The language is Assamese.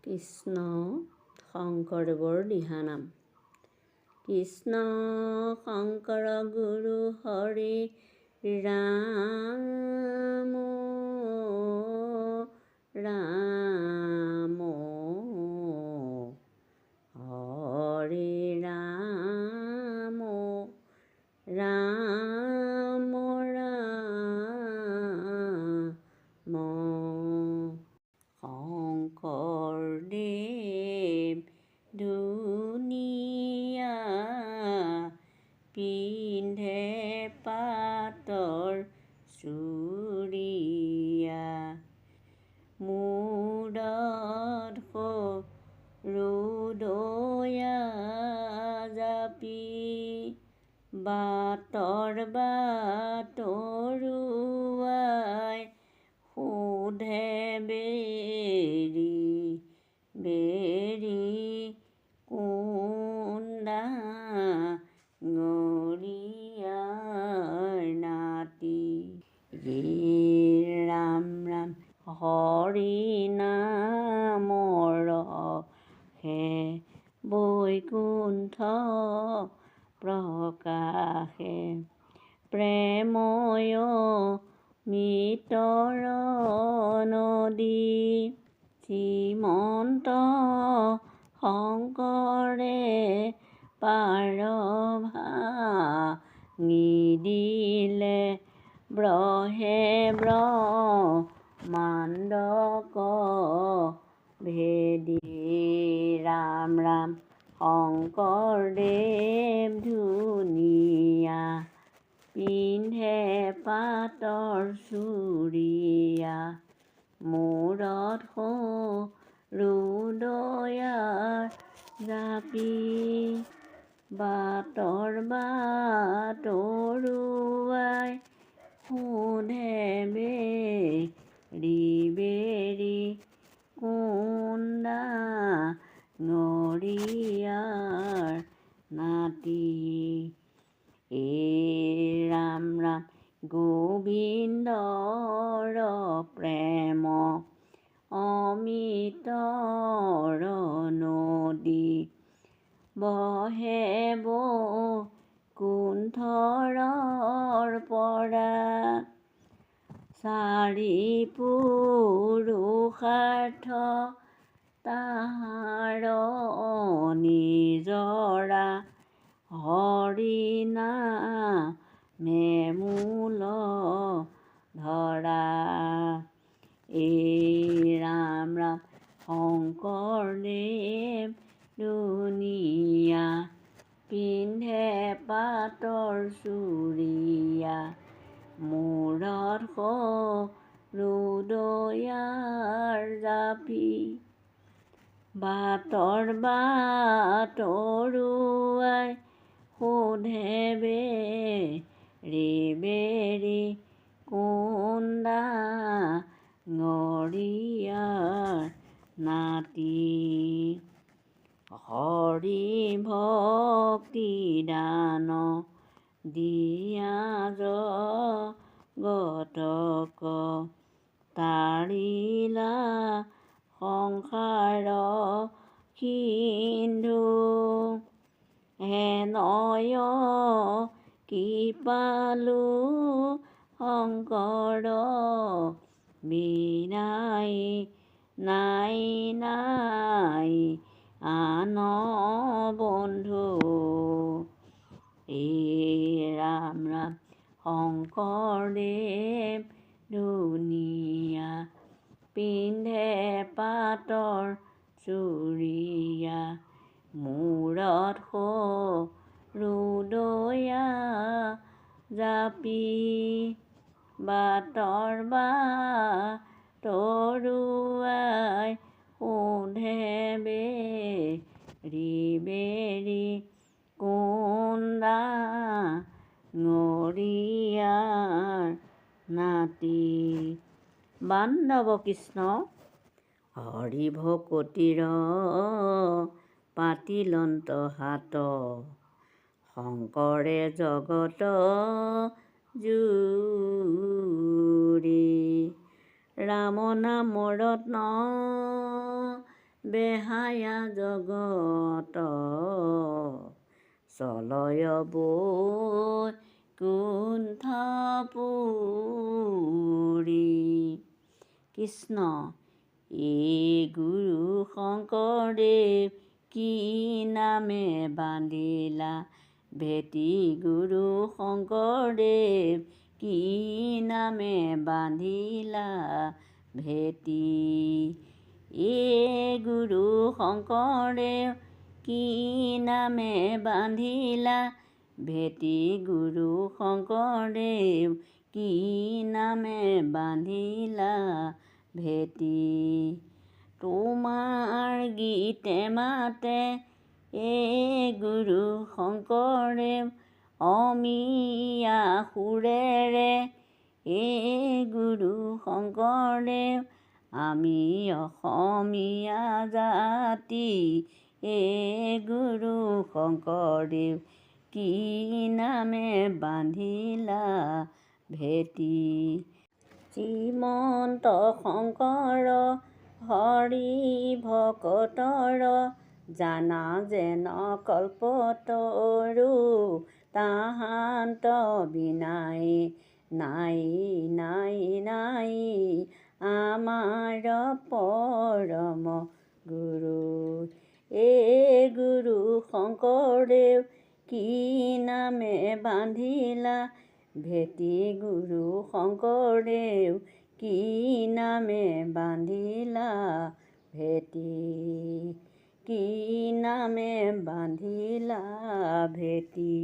কৃষ্ণ শংকৰদেৱৰ দিহানাম। কৃষ্ণ শংকৰ গুৰু হৰি ৰাম ৰাম হৰি ৰাম ৰাম ৰাম শংকৰদেৱ ধুনীয়া পিন্ধে পাটৰ চুৰিয়া, মূৰত সৰুদয়া জাপি, বাটৰ বাটৰুৱাই সোধে বেৰি বেৰি কোন ডাঙৰীয়াৰ নাতি। ৰাম ৰাম হৰি নামৰ ৰসে বৈকুণ্ঠ প্ৰকাশে, প্ৰেময় মিতৰ নদী, শ্ৰীমন্ত শংকৰে পাৰ ভাঙি দিলে, ব্ৰহে ব্ৰহ্মাণ্ডক ভেদি। ৰাম ৰাম শংকৰদেৱ ধুনীয়া পিন্ধে পাটৰ চুৰিয়া, মূৰত সৰুদয়াৰ জাপি, বাটৰ বাটৰুৱাই সোধে বেৰি বেৰি কোন ডাঙৰীয়াৰ নাতি। ৰাম ৰাম গোবিন্দৰ প্ৰেম অমিতৰ নদী, বহে বৈকুণ্ঠৰ পৰা, চাৰি পুৰুষাৰ্থ তাহাৰ নিজৰা, হৰি নামে মূল ধৰা। ৰাম ৰাম শংকৰদেৱ ধুনীয়া পিন্ধে পাটৰ চুৰিয়া, মূৰত সৰুদয়াৰ জাপি, বাটৰ বাটৰুৱাই সোধে বেৰি বেৰি কোন ডাঙৰীয়াৰ নাতি। হৰি ভক্তি দান দিয়া জগতক, তাৰিলা সংসাৰ সিন্ধু, হেনয় কৃপালু শংকৰ বিনাই নাই নাই আন বন্ধু। ৰাম ৰাম শংকৰদেৱ ধুনীয়া পিন্ধে পাটৰ চুৰিয়া, মূৰত সৰুদয়া জাপি, বাটৰ বাটৰুৱাই সোধে বেৰি বেৰি কোন ডাঙৰীয়াৰ নাতি। বান্ধৱ কৃষ্ণ হৰি ভকতিৰ পাতিলন্ত হাত, শংকৰে জগত জুৰি, ৰাম নাম ৰত্ন বেহায়া জগত চলয় বৈ কুণ্ঠ পুৰি। কৃষ্ণ এই গুৰু শংকৰদেৱ কি নামে বান্ধিলা ভেটি। গুৰু শংকৰদেৱ কি নামে বান্ধিলা ভেটি। এই গুৰু শংকৰদেৱ কি নামে বান্ধিলা ভেটি। গুৰু শংকৰদেৱ কি নামে বান্ধিলা ভেটি। তোমাৰ গীতে মাতে এই গুৰু শংকৰদেৱ অমিয়া সুৰেৰে। এই গুৰু শংকৰদেৱ আমি অসমীয়া জাতি। এই গুৰু শংকৰদেৱ কি নামে বান্ধিলা ভেটি। শ্ৰীমন্ত শংকৰ হৰি ভকতৰ জানা যেন কল্পতৰু। তাহান্ত বিনাই নাই নাই নাই আমাৰ পৰম গুৰু। এই গুৰু শংকৰদেৱ কি নামে বান্ধিলা ভেটি। গুৰু শংকৰদেৱ কি নামে বান্ধিলা ভেটি। কি নামে বান্ধিলা ভেটি।